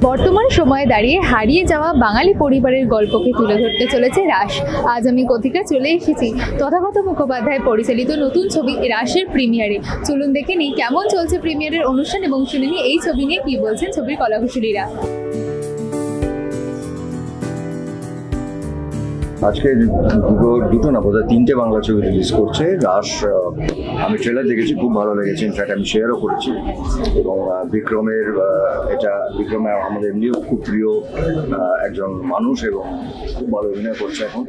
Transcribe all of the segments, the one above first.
বর্তমান সময়ে দাঁড়িয়ে হারিয়ে যাওয়া বাঙালি পরিবারের গল্পকে তুলে ধরতে চলেছে রাস। আজ আমি কথিকা চলে এসেছি তথাগত মুখোপাধ্যায় পরিচালিত নতুন ছবি রাসের প্রিমিয়ারে। চলুন দেখে নিই কেমন চলছে প্রিমিয়ারের অনুষ্ঠান এবং শুনে নিই এই ছবি নিয়ে কি বলছেন ছবির কলাকুশলীরা। আজকে দুটো না বোধহয় তিনটে বাংলা ছবি রিলিজ করছে রাস। আমি ট্রেলার দেখেছি, খুব ভালো লেগেছে, ইনফ্যাক্ট আমি শেয়ারও করেছি। এবং বিক্রমের বিক্রমে আমাদের এমনিও খুব প্রিয় একজন মানুষ এবং খুব ভালো অভিনয় করছে এখন।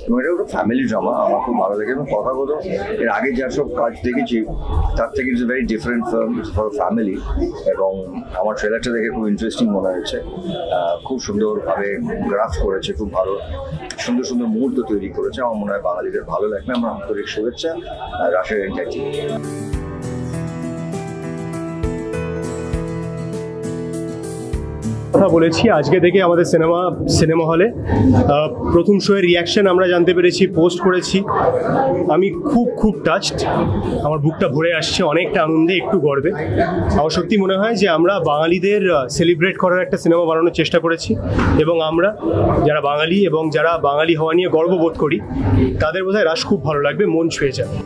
এবং এটা একটা ফ্যামিলি ড্রামা, আমার খুব ভালো লেগেছে। এবং তথাগত এর আগে যা সব কাজ দেখেছি তার থেকে it's very different for family. এবং আমার ট্রেলারটা দেখে খুব ইন্টারেস্টিং মনে হয়েছে। খুব সুন্দরভাবে গ্রাফ করেছে, খুব ভালো সুন্দর সুন্দর মুহূর্ত তৈরি করেছে। আমার মনে হয় বাঙালিদের ভালো লাগবে। আমরা আন্তরিক শুভেচ্ছা রাসের এন্টার টিম। কথা বলেছি আজকে থেকে আমাদের সিনেমা হলে প্রথম শোয়ের রিয়াকশন আমরা জানতে পেরেছি, পোস্ট করেছি। আমি খুব টাচড, আমার বুকটা ভরে আসছে অনেকটা আনন্দে, একটু গর্বে। আমার সত্যি মনে হয় যে আমরা বাঙালিদের সেলিব্রেট করার একটা সিনেমা বানানোর চেষ্টা করেছি এবং আমরা যারা বাঙালি এবং যারা বাঙালি হওয়া নিয়ে গর্ববোধ করি তাদের বোধহয় রাস খুব ভালো লাগবে, মন ছুঁয়ে যাবে।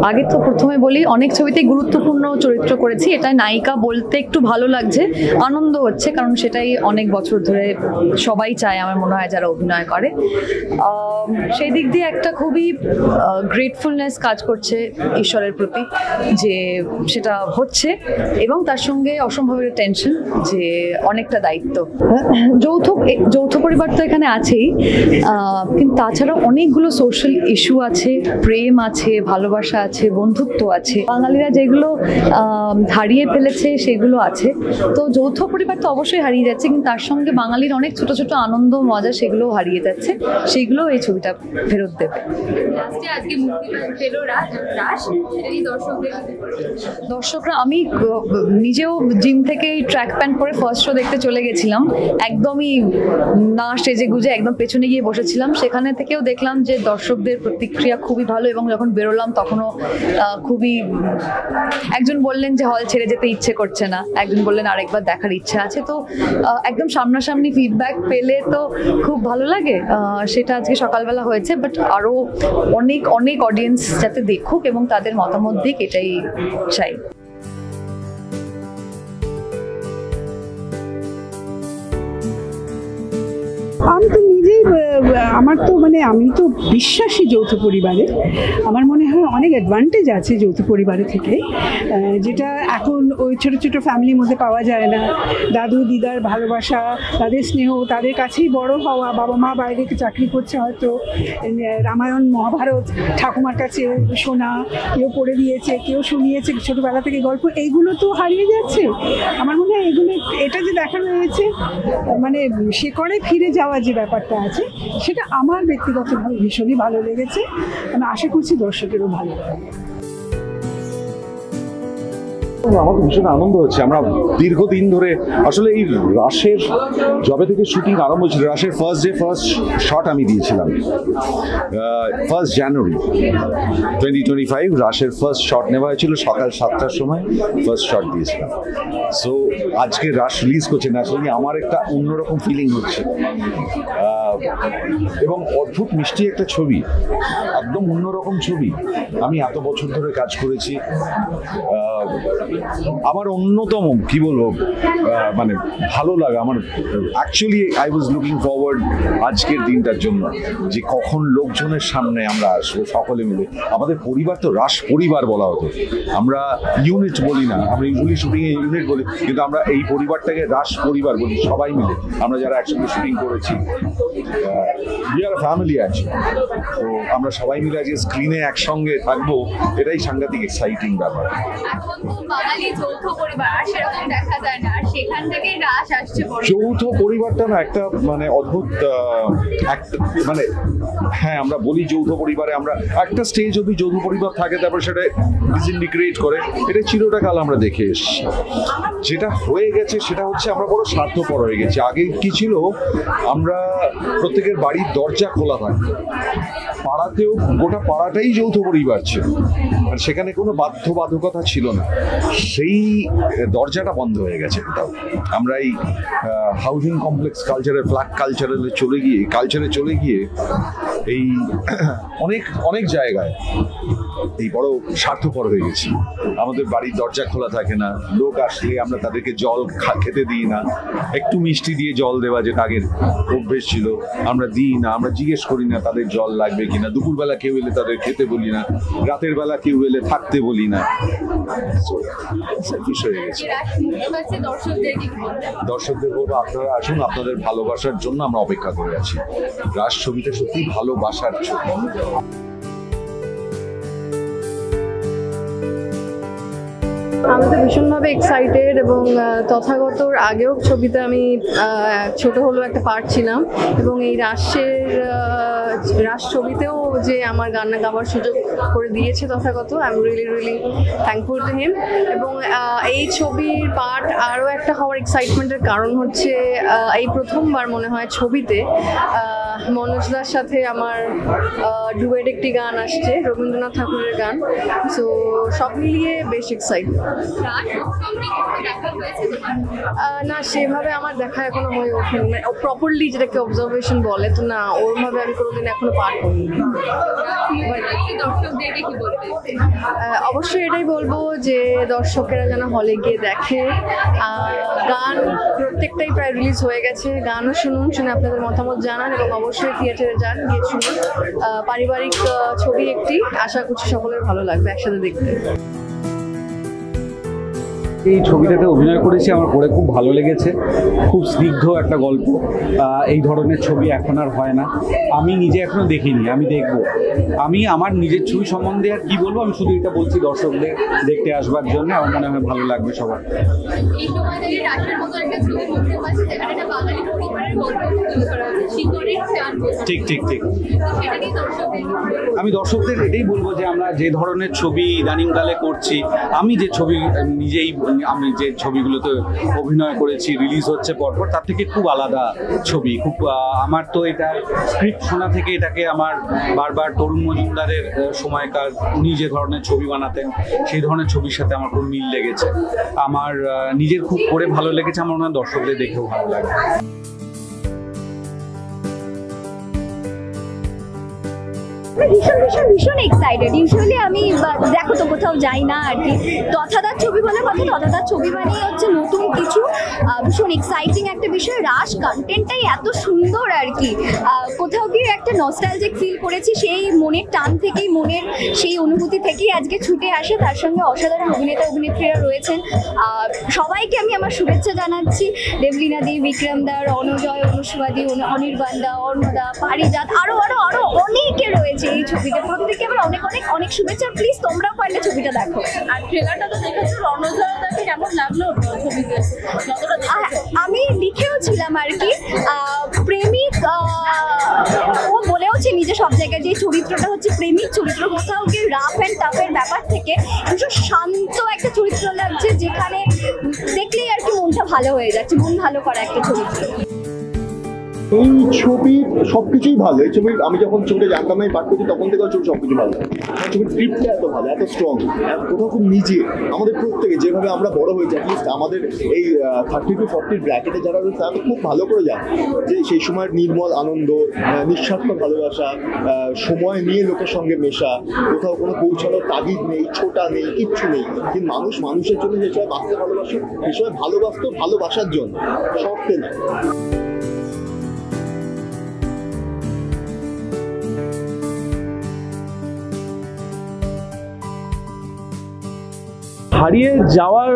আগে তো প্রথমে বলি, অনেক ছবিতে গুরুত্বপূর্ণ চরিত্র করেছি। এটা নায়িকা বলতে একটু ভালো লাগছে, আনন্দ হচ্ছে, কারণ সেটাই অনেক বছর ধরে সবাই চায় আমার মনে হয় যারা অভিনয় করে। সেই দিক দিয়ে একটা খুবই গ্রেটফুলনেস কাজ করছে ঈশ্বরের প্রতি যে সেটা হচ্ছে, এবং তার সঙ্গে অসম্ভবের টেনশন যে অনেকটা দায়িত্ব। যৌথ পরিবার তো এখানে আছেই, কিন্তু তাছাড়া অনেকগুলো সোশ্যাল ইস্যু আছে, প্রেম আছে, ভালোবাসা আছে, বন্ধুত্ব আছে। বাঙালিরা যেগুলো হারিয়ে ফেলেছে সেগুলো আছে। তো যৌথ পরিবার তো অবশ্যই হারিয়ে যাচ্ছে, কিন্তু তার সঙ্গে বাঙালির অনেক ছোট ছোট আনন্দ মজা সেগুলোও হারিয়ে যাচ্ছে। সেইগুলো এই ছবিটা ফেরত দেবে। দর্শকরা, আমি নিজেও জিম থেকে ট্র্যাক প্যান্ট পরে ফার্স্ট শো দেখতে চলে গেছিলাম, একদমই না সেজে গুজে, একদম পেছনে গিয়ে বসেছিলাম। সেখানে থেকেও দেখলাম যে দর্শকদের প্রতিক্রিয়া খুবই ভালো, এবং যখন বেরোলাম তখনও খুবই, একজন বললেন যে হল ছেড়ে যেতে ইচ্ছে করছে না, একজন বললেন আরেকবার দেখার ইচ্ছে আছে। তো একদম সামনাসামনি ফিডব্যাক পেলে তো খুব ভালো লাগে। সেটা আজকে সকালবেলা হয়েছে, বাট আরও অনেক অডিয়েন্স যাতে দেখুক এবং তাদের মতামত দিক, এটাই চাই। আমি তো নিজেই, আমার তো আমি তো বিশ্বাসী যৌথ পরিবারে। আমার মনে হয় অনেক অ্যাডভান্টেজ আছে যৌথ পরিবারে থেকে, যেটা এখন ওই ছোটো ছোটো ফ্যামিলির মধ্যে পাওয়া যায় না। দাদু দিদার ভালোবাসা, তাদের স্নেহ, তাদের কাছেই বড় হওয়া। বাবা মা বাইরে চাকরি করছে, হয়তো রামায়ণ মহাভারত ঠাকুমার কাছে শোনা, কেউ পড়ে দিয়েছে, কেউ শুনিয়েছে ছোটোবেলা থেকে গল্প, এইগুলো তো হারিয়ে যাচ্ছে। আমার মনে হয় এটা যে দেখানো হয়েছে, শেকড়ে ফিরে যাওয়া যে ব্যাপারটা আছে, সেটা আমার ব্যক্তিগতভাবে ভীষণই ভালো লেগেছে। আমি আশা করছি দর্শকেরও ভালো লাগবে। আমার ভীষণ আনন্দ হচ্ছে। আমরা দীর্ঘদিন ধরে আসলে এই রাসের যবে থেকে শুটিং আরম্ভ হয়েছিল, রাসের ফার্স্ট শট আমি দিয়েছিলাম 1 জানুয়ারি 2025। রাসের ফার্স্ট শট নেওয়া হয়েছিল সকাল 7টার সময়, ফার্স্ট শট দিয়েছিলাম। সো আজকে রাস রিলিজ করছে, ন্যাচারালি আমার একটা অন্যরকম ফিলিং হচ্ছে এবং অদ্ভুত মিষ্টি একটা ছবি, একদম অন্যরকম ছবি। আমি এত বছর ধরে কাজ করেছি, আমার অন্যতম কি বলবো ভালো লাগা। আমার actually I was looking forward আজকের দিনটার জন্য, যে কখন লোকজনের সামনে আমরা আসবো সকলে মিলে। আমাদের পরিবার তো রাস পরিবার বলা হতো, আমরা ইউনিট বলি না, আমরা ইউজুয়ালি শুটিংয়ে ইউনিট বলি, কিন্তু আমরা এই পরিবারটাকে রাস পরিবার বলি। সবাই মিলে আমরা যারা একসঙ্গে শুটিং করেছি, উই আর ফ্যামিলি আছে, তো আমরা সবাই মিলে আজকে স্ক্রিনে একসঙ্গে থাকবো, এটাই সাংঘাতিক এক্সাইটিং ব্যাপার। এখন তো বাঙালি যৌথ পরিবার আর সেরকম দেখা যায় না, আর সেখান থেকে রাশ আসছে। যৌথ পরিবারটা না একটা মানে অদ্ভুত মানে হ্যাঁ আমরা বলি যৌথ পরিবারে, আমরা একটা স্টেজ অবধি যৌথ পরিবার থাকে, তারপর সেটা ডিসইন্টিগ্রেট করে, এটা চিরকাল আমরা দেখে এসেছি। যেটা হয়ে গেছে সেটা হচ্ছে আমরা বড় স্বার্থপর হয়ে গেছি। আগে কি ছিল, আমরা প্রত্যেকের বাড়ির দরজা খোলা থাকতো, পাড়াতেও গোটা পাড়াটাই যৌথ পরিবার ছিল, আর সেখানে কোনো বাধ্যবাধকতা ছিল না। সেই দরজাটা বন্ধ হয়ে গেছে কোথাও। আমরা এই হাউজিং কমপ্লেক্স কালচারে, ফ্ল্যাট কালচারে চলে গিয়ে এই অনেক জায়গায় এই বড় স্বার্থপর হয়ে গেছি। আমাদের বাড়ির দরজা খোলা থাকে না, লোক আসলে আমরা তাদেরকে জল খেতে দিই না, একটু মিষ্টি দিয়ে জল দেওয়া যেটা আগের অভ্যেস ছিল আমরা দিই না, আমরা জিজ্ঞেস করি না তাদের জল লাগবে কিনা, দুপুরবেলা কেউ এলে তাদের খেতে বলি না, রাতের বেলা কেউ এলে থাকতে বলি না, সেলফিশ হয়ে গেছে। দর্শকদের বলবো আপনারা আসুন, আপনাদের ভালোবাসার জন্য আমরা অপেক্ষা করে আছি। রাস ছবিটা সত্যি ভালোবাসার ছবি। আমি তো ভীষণভাবে এক্সাইটেড, এবং তথাগতর আগেও ছবিতে আমি ছোট হলেও একটা পার্ট ছিলাম, এবং এই রাস ছবিতেও যে আমার গান গাওয়ার সুযোগ করে দিয়েছে Tathagata, I am really thankful to him. এবং এই ছবির পার্ট আরও একটা হওয়ার এক্সাইটমেন্টের কারণ হচ্ছে এই প্রথমবার মনে হয় ছবিতে মনোজদার সাথে আমার ডুয়েট একটি গান আসছে, রবীন্দ্রনাথ ঠাকুরের গান। সো সব মিলিয়ে বেশ এক্সাইটেড। না, সেভাবে আমার দেখা এখনো হয়ে ওঠেনি, মানে প্রপারলি যেটাকে অবজারভেশন বলে, তো না ওরভাবে আমি কোনোদিন এখনো পার করিনি। অবশ্যই এটাই বলবো যে দর্শকেরা যেন হলে গিয়ে দেখে। গান প্রত্যেকটাই প্রায় রিলিজ হয়ে গেছে, গানও শুনুন, শুনে আপনাদের মতামত জানান, এবং অবশ্যই থিয়েটারে যান, গিয়ে শুনুন। পারিবারিক ছবি একটি, আশা করছি সকলের ভালো লাগবে একসাথে দেখতে। এই ছবিটাতে অভিনয় করেছি, আমার করে খুব ভালো লেগেছে। খুব স্নিগ্ধ একটা গল্প। এই ধরনের ছবি এখন আর হয় না। আমি নিজে এখনো দেখিনি, আমি দেখব। আমি আমার নিজের ছবি সম্বন্ধে আর কি বলবো, আমি শুধু এটা বলছি দর্শকদের দেখতে আসবার জন্য। আমার মনে হয় ভালো লাগবে সবার। ঠিক ঠিক ঠিক আমি দর্শকদের এটাই বলবো যে আমরা যে ধরনের ছবি ইদানিংকালে করছি, আমি যে ছবি নিজেই আমি যে ছবিগুলোতে অভিনয় করেছি, রিলিজ হচ্ছে পরপর, তার থেকে খুব আলাদা ছবি। খুব আমার তো এটা স্ক্রিপ্ট শোনা থেকে এটাকে আমার বারবার তরুণ মজুমদারের সময়কার উনি যে ধরনের ছবি বানাতেন সেই ধরনের ছবির সাথে আমার খুব মিল লেগেছে। আমার নিজের খুব করে ভালো লেগেছে, আমার মনে হয় দর্শকদের দেখেও ভালো লাগবে। ভীষণ এক্সাইটেড। ইউজুয়ালি আমি দেখো তো কোথাও যাই না আর কি, তথাদার ছবি বলে কথা, তথাদার ছবি মানেই হচ্ছে নতুন কিছু, ভীষণ এক্সাইটিং একটা বিষয়। রাস কন্টেন্টটাই এত সুন্দর আর কি, কোথাও গিয়ে একটা নস্টালজিক ফিল করেছি, সেই মনের টান থেকেই, মনের সেই অনুভূতি থেকেই আজকে ছুটে আসে। তার সঙ্গে অসাধারণ অভিনেতা অভিনেত্রীরা রয়েছেন, সবাইকে আমি আমার শুভেচ্ছা জানাচ্ছি। দেবলীনা দি, বিক্রম দা, রণজয়, অনুষ্বাদি, অনির্বাণ দা, অর্ণদা, পারিজাত, আরো অনেকে রয়েছে এই ছবিতে। প্রত্যেককে আমার অনেক শুভেচ্ছা। প্লিজ তোমরাও পারলে ছবিটা দেখো। আর ট্রেলারটা তো দেখেছো, রণজয় দাকে কেমন লাগলো ছবিতে? আমি লিখেও ছিলাম আর কি, প্রেমিক, ও বলেওছে নিজে সব জায়গায় যে চরিত্রটা হচ্ছে প্রেমিক চরিত্র, কোথাও গিয়ে রাফ অ্যান্ড টাফের ব্যাপার থেকে ভীষণ শান্ত একটা চরিত্র লাগছে, যেখানে দেখলেই আর কি মনটা ভালো হয়ে যাচ্ছে, মন ভালো করা একটা চরিত্র। এই ছবির সবকিছুই ভালো। এই ছবির আমি যখন ছবিটা জানতাম আমি পাঠ করছি তখন থেকে ছবি সবকিছু ভালো। ছবির স্ক্রিপ্টটা এত ভালো, এত স্ট্রং, কোথাও খুব নিজে আমাদের প্রত্যেকে যেভাবে আমরা বড় হয়েছি, অ্যাটলিস্ট আমাদের এই 30 to 40 ব্র্যাকেটে যারা রয়েছে তারা খুব ভালো করে জানে যে সেই সময়ের নির্মল আনন্দ, নিঃস্বার্থ ভালোবাসা, সময় নিয়ে লোকের সঙ্গে মেশা, কোথাও কোনো পৌঁছানোর তাগিদ নেই, ছোটা নেই, কিচ্ছু নেই। কিন্তু মানুষের জন্য যে সময় বাঁচতে ভালোবাসে সেই সময় ভালোবাসার জন্য, শর্তে না। হারিয়ে যাওয়ার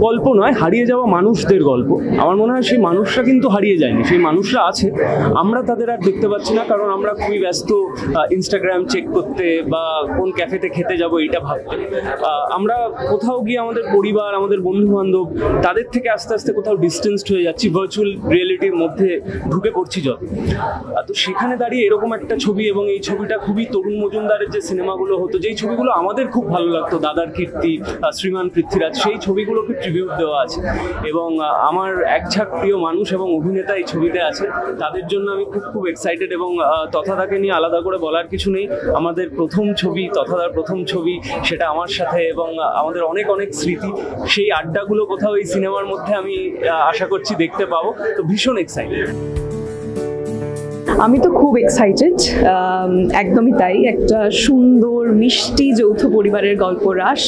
গল্প নয়, হারিয়ে যাওয়া মানুষদের গল্প। আমার মনে হয় সেই মানুষরা কিন্তু হারিয়ে যায়নি, সেই মানুষরা আছে, আমরা তাদের আর দেখতে পাচ্ছি না, কারণ আমরা খুবই ব্যস্ত ইনস্টাগ্রাম চেক করতে বা কোন ক্যাফেতে খেতে যাব এইটা ভাবতে। আমরা কোথাও গিয়ে আমাদের পরিবার, আমাদের বন্ধু বান্ধব, তাদের থেকে আস্তে আস্তে কোথাও ডিস্টেন্সড হয়ে যাচ্ছি, ভার্চুয়াল রিয়েলিটির মধ্যে ঢুকে পড়ছি যত। তো সেখানে দাঁড়িয়ে এরকম একটা ছবি, এবং এই ছবিটা খুবই তরুণ মজুমদারের যে সিনেমাগুলো হতো, যেই ছবিগুলো আমাদের খুব ভালো লাগতো, দাদার কীর্তি, শ্রীমান পৃথ্বীরাজ, সেই ছবিগুলোকে ট্রিবিউট দেওয়া আছে। এবং আমার একঝাঁক প্রিয় মানুষ এবং অভিনেতা এই ছবিতে আছে, তাদের জন্য আমি খুব খুব এক্সাইটেড। এবং তথাদাকে নিয়ে আলাদা করে বলার কিছু নেই, আমাদের প্রথম ছবি, তথাদার প্রথম ছবি, সেটা আমার সাথে, এবং আমাদের অনেক অনেক স্মৃতি, সেই আড্ডাগুলো কোথাও এই সিনেমার মধ্যে আমি আশা করছি দেখতে পাবো। তো ভীষণ এক্সাইটেড। আমি তো খুব এক্সাইটেড, একদমই তাই। একটা সুন্দর মিষ্টি যৌথ পরিবারের গল্প রাস,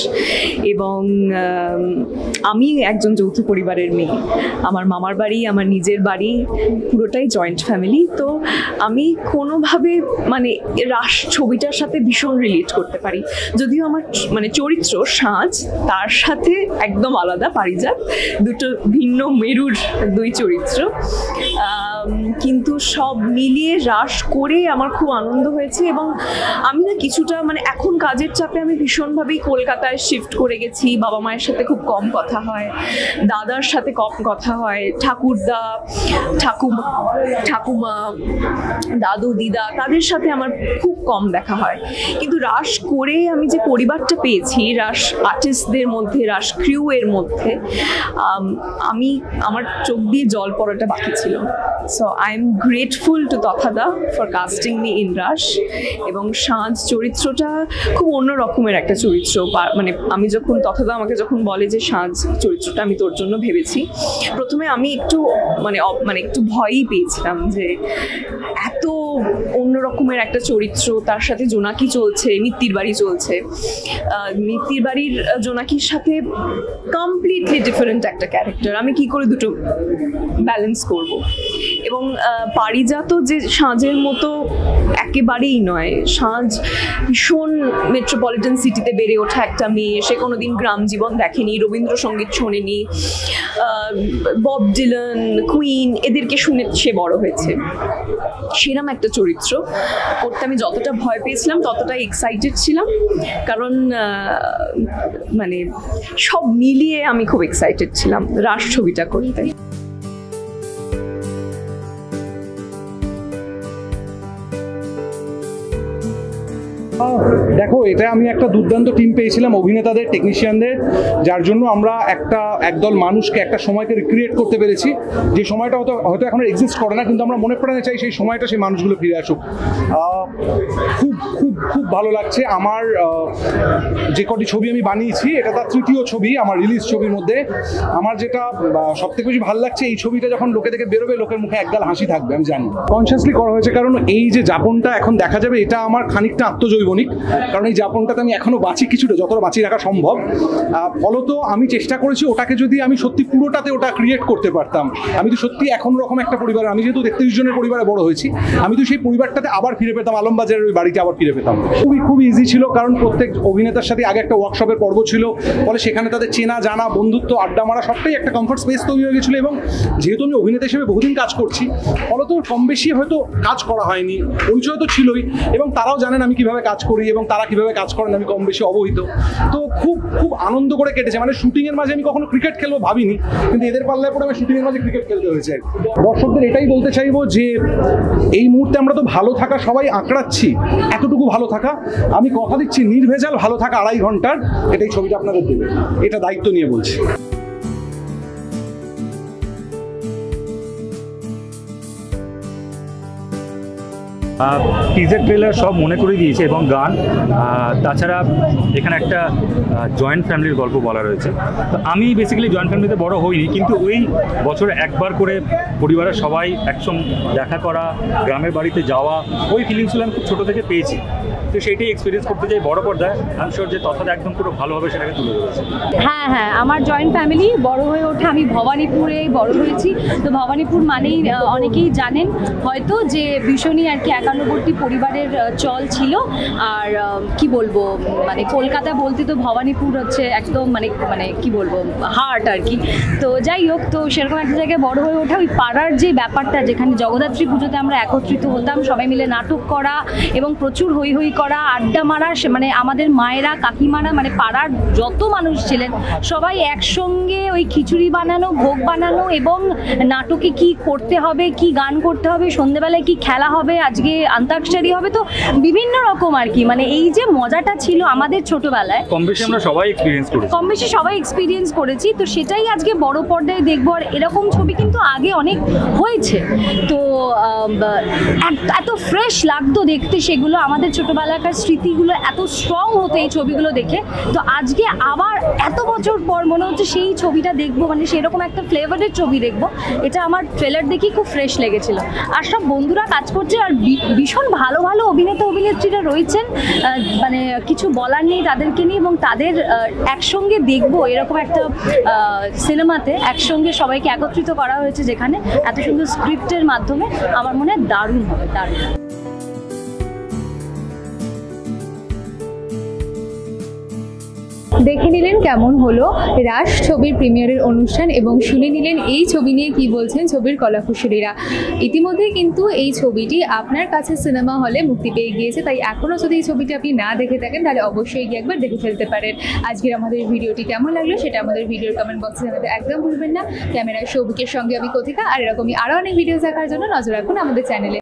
এবং আমি একজন যৌথ পরিবারের মেয়ে। আমার মামার বাড়ি, আমার নিজের বাড়ি, পুরোটাই জয়েন্ট ফ্যামিলি। তো আমি কোনোভাবে মানে রাস ছবিটার সাথে ভীষণ রিলেট করতে পারি, যদিও আমার মানে চরিত্র সাজ তার সাথে একদম আলাদা, পারিজাত, দুটো ভিন্ন মেরুর দুই চরিত্র, কিন্তু সব মিলিয়ে রাস করে আমার খুব আনন্দ হয়েছে। এবং আমি না কিছুটা মানে এখন কাজের চাপে আমি ভীষণভাবেই কলকাতায় শিফট করে গেছি, বাবা মায়ের সাথে খুব কম কথা হয়, দাদার সাথে কম কথা হয়, ঠাকুরদা, ঠাকুমা, দাদু, দিদা, তাদের সাথে আমার খুব কম দেখা হয়। কিন্তু রাস করে আমি যে পরিবারটা পেয়েছি, রাস আর্টিস্টদের মধ্যে, রাস ক্রিউ এর মধ্যে, আমি আমার চোখ দিয়ে জল পড়াটা বাকি ছিল। So I am grateful to তথাদা ফর কাস্টিং মি ইন রাস। এবং সাজ চরিত্রটা খুব অন্য রকমের একটা চরিত্র। মানে আমি যখন তথাদা আমাকে যখন বলে যে সাজ চরিত্রটা আমি তোর জন্য ভেবেছি, প্রথমে আমি একটু মানে একটু ভয়ই পেয়েছিলাম যে এত অন্য রকমের একটা চরিত্র, তার সাথে জোনাকি চলছে, মিত্তির বাড়ি চলছে, মিত্তির বাড়ির জোনাকির সাথে কমপ্লিটলি ডিফারেন্ট একটা ক্যারেক্টার, আমি কি করে দুটো ব্যালেন্স করব। এবং পারিজাত যে সাঁঝের মতো একেবারেই নয়, সাঁঝ ভীষণ মেট্রোপলিটন সিটিতে বেড়ে ওঠা একটা মেয়ে, সে কোনোদিন গ্রাম জীবন দেখেনি, রবীন্দ্রসঙ্গীত শোনেনি, বব ডিলান, কুইন এদেরকে শুনে সে বড় হয়েছে। সেরকম একটা চরিত্র করতে আমি যতটা ভয় পেয়েছিলাম ততটাই এক্সাইটেড ছিলাম, কারণ মানে সব মিলিয়ে আমি খুব এক্সাইটেড ছিলাম রাস ছবিটা করতে। দেখো, এটা আমি একটা দুর্দান্ত টিম পেয়েছিলাম, অভিনেতাদের, টেকনিশিয়ানদের, যার জন্য আমরা একদল মানুষকে, একটা সময়কে রিক্রিয়েট করতে পেরেছি, যে সময়টা হয়তো এখন এক্সিস্ট করে না, কিন্তু আমরা মনে প্রাণে চাই সেই সময়টা, সেই মানুষগুলো ফিরে আসুক। খুব খুব খুব ভালো লাগছে। আমার যে কটি ছবি আমি বানিয়েছি, এটা তার তৃতীয় ছবি আমার রিলিজ ছবির মধ্যে। আমার যেটা সবথেকে বেশি ভালো লাগছে, এই ছবিটা যখন লোকে দেখে বেরোবে, লোকের মুখে একগাল হাসি থাকবে, আমি জানি। কনসিয়াসলি করা হয়েছে, কারণ এই যে যাপনটা এখন দেখা যাবে, এটা আমার খানিকটা আত্মজৈবনিক, কারণ এই যাপনটাতে আমি এখনো বাঁচি কিছুটা, যতটা বাঁচিয়ে রাখা সম্ভব। ফলত আমি চেষ্টা করেছি ওটাকে যদি আমি সত্যি পুরোটাতে ওটা ক্রিয়েট করতে পারতাম। আমি তো সত্যি এখন রকম একটা পরিবার, আমি যেহেতু 33 জনের পরিবারে বড় হয়েছি, আমি তো সেই পরিবারটাতে আবার ফিরে পেতাম, আলমবাজারের ওই বাড়িতে আবার ফিরে পেতাম। খুব ইজি ছিল, কারণ প্রত্যেক অভিনেতার সাথে আগে একটা ওয়ার্কশপের পর্ব ছিল, ফলে সেখানে তাদের চেনা জানা, বন্ধুত্ব, আড্ডা মারা, সবটাই একটা কমফর্ট স্পেস তৈরি হয়ে গেছিলো। এবং যেহেতু আমি অভিনেতা হিসেবে বহুদিন কাজ করছি, ফলত কম বেশি হয়তো কাজ করা হয়নি, পরিচয় তো ছিলই, এবং তারাও জানেন আমি কিভাবে কাজ করি এবং তারা কিভাবে কাজ করেন আমি কম বেশি অবহিত। তো খুব খুব আনন্দ করে কেটেছে। মানে শুটিংয়ের মাঝে আমি কখনো ক্রিকেট খেলবো ভাবিনি, কিন্তু এদের পাল্লায় পরে আমি শুটিংয়ের মাঝে ক্রিকেট খেলতে হয়েছে। দর্শকদের এটাই বলতে চাইবো যে এই মুহূর্তে আমরা তো ভালো থাকা সবাই আঁকড়াচ্ছি, এতটুকু ভালো থাকা, আমি কথা দিচ্ছি নির্ভেজাল ভালো থাকা 2.5 ঘন্টার, এটাই ছবিটা আপনাদের দেবে, এটা দায়িত্ব নিয়ে বলছি। টিজার ট্রেলার সব মনে করে দিয়েছে, এবং গান, তাছাড়া এখানে একটা জয়েন্ট ফ্যামিলির গল্প বলা রয়েছে। তো আমি বেসিক্যালি জয়েন্ট ফ্যামিলিতে বড় হইনি, কিন্তু ওই বছরে একবার করে পরিবারের সবাই একসঙ্গে দেখা করা, গ্রামের বাড়িতে যাওয়া, ওই ফিলিংসগুলো আমি খুব ছোটো থেকে পেয়েছি। তো সেইটাই এক্সপিরিয়েন্স করতে চাই বড় পর্দায়। আমি শিওর যে তথাটা একদম পুরো ভালোভাবে সেটাকে তুলে ধরেছে। হ্যাঁ, আমার জয়েন্ট ফ্যামিলি, বড় হয়ে ওঠে আমি ভবানীপুরে বড় হয়েছি। তো ভবানীপুর মানেই অনেকেই জানেন হয়তো যে ভীষণই আর কি একান্নবর্তী পরিবারের চল ছিল। আর কি বলবো, মানে কলকাতা বলতে তো ভবানীপুর হচ্ছে একদম মানে মানে কি বলবো হার্ট আর কি। তো যাই হোক, তো সেরকম একটা জায়গায় বড় হয়ে ওঠা, ওই পাড়ার যে ব্যাপারটা, যেখানে জগদ্ধাত্রী পুজোতে আমরা একত্রিত হতাম, সবাই মিলে নাটক করা এবং প্রচুর হই হই করা, আড্ডা মারা, মানে আমাদের মায়েরা কাকিমারা মানে পাড়ার যত মানুষ ছিলেন সবাই একসঙ্গে ওই খিচুড়ি বানানো, ভোগ বানানো এবং নাটকে কি করতে হবে, কি গান করতে হবে, সন্ধ্যেবেলায় কি খেলা হবে, আজকে অন্তাক্ষরী হবে, তো বিভিন্ন রকম আর কি। মানে এই যে মজাটা ছিল আমাদের ছোটবেলায়, কম বেশি আমরা সবাই এক্সপিরিয়েন্স করেছি। তো সেটাই আজকে বড় পর্দায় দেখবো। আর এরকম ছবি কিন্তু আগে অনেক হয়েছে, তো এত ফ্রেশ লাগতো দেখতে সেগুলো, আমাদের ছোটবেলাকার স্মৃতিগুলো এত স্ট্রং হতো এই ছবিগুলো দেখে। তো আজকে আবার এত বছর পর মনে হচ্ছে সেই ছবিটা দেখবো, মানে সেরকম একটা ফ্লেভারের ছবি দেখবো। এটা আমার ট্রেলার দেখি খুব ফ্রেশ লেগেছিল। আর সব বন্ধুরা কাজ করছে, আর ভীষণ ভালো ভালো অভিনেতা অভিনেত্রীরা রয়েছেন, মানে কিছু বলার নেই তাদেরকে নিয়ে। এবং তাদের একসঙ্গে দেখবো এরকম একটা সিনেমাতে একসঙ্গে সবাইকে একত্রিত করা হয়েছে, যেখানে এত সুন্দর স্ক্রিপ্টের মাধ্যমে, আমার মনে হয় দারুণ হবে, দারুণ। দেখে নিলেন কেমন হলো রাশ ছবির প্রিমিয়ারের অনুষ্ঠান এবং শুনে নিলেন এই ছবি নিয়ে কি বলছেন ছবির কলাকুশলীরা। ইতিমধ্যে কিন্তু এই ছবিটি আপনার কাছে সিনেমা হলে মুক্তি পেয়ে গিয়েছে, তাই এখনও যদি এই ছবিটি আপনি না দেখে থাকেন তাহলে অবশ্যই গিয়ে একবার দেখে ফেলতে পারেন। আজকের আমাদের ভিডিওটি কেমন লাগলো সেটা আমাদের ভিডিওর কমেন্ট বক্সে জানাতে একদম ভুলবেন না। ক্যামেরায় সৌভিকের সঙ্গে আমি কথিকা, আর এরকমই আরও অনেক ভিডিও দেখার জন্য নজর রাখুন আমাদের চ্যানেলে।